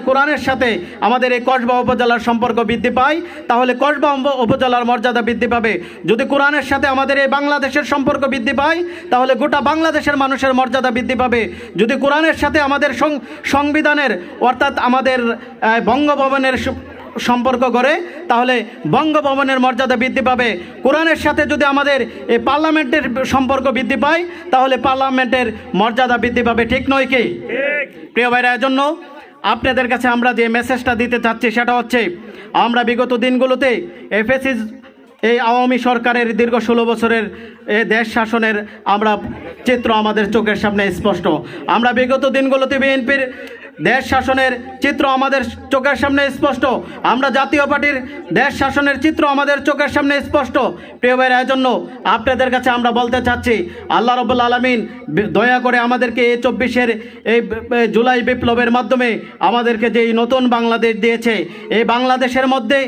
কোরআনের সাথে আমাদের এই কসবা উপজেলার সম্পর্ক বৃদ্ধি পায়, তাহলে কসবা উপজেলার মর্যাদা বৃদ্ধি পাবে। যদি কোরআনের সাথে আমাদের এই বাংলাদেশের সম্পর্ক বৃদ্ধি পায়, তাহলে গোটা বাংলাদেশের মানুষের মর্যাদা বৃদ্ধি পাবে। যদি কোরআনের সাথে আমাদের সংবিধানের অর্থাৎ আমাদের বঙ্গভবনের সম্পর্ক করে, তাহলে বঙ্গভবনের মর্যাদা বৃদ্ধি পাবে। কোরআনের সাথে যদি আমাদের এই পার্লামেন্টের সম্পর্ক বৃদ্ধি পায়, তাহলে পার্লামেন্টের মর্যাদা বৃদ্ধি পাবে। ঠিক নয় কি? প্রিয় ভাইরা, এজন্য আপনাদের কাছে আমরা যে মেসেজটা দিতে চাচ্ছি সেটা হচ্ছে, আমরা বিগত দিনগুলোতে এফএসি এই আওয়ামী সরকারের দীর্ঘ 16 বছরের দেশ শাসনের আমরা চিত্র আমাদের চোখের সামনে স্পষ্ট। আমরা বিগত দিনগুলোতে বিএনপির দেশ শাসনের চিত্র আমাদের চোখের সামনে স্পষ্ট। আমরা জাতীয় পার্টির দেশ শাসনের চিত্র আমাদের চোখের সামনে স্পষ্ট। প্রিয় ভাইরা, এজন্য আপনাদের কাছে আমরা বলতে চাচ্ছি, আল্লাহ রাব্বুল আলামিন দয়া করে আমাদেরকে এই 24-এর এই জুলাই বিপ্লবের মাধ্যমে আমাদেরকে যে নতুন বাংলাদেশ দিয়েছে, এই বাংলাদেশের মধ্যে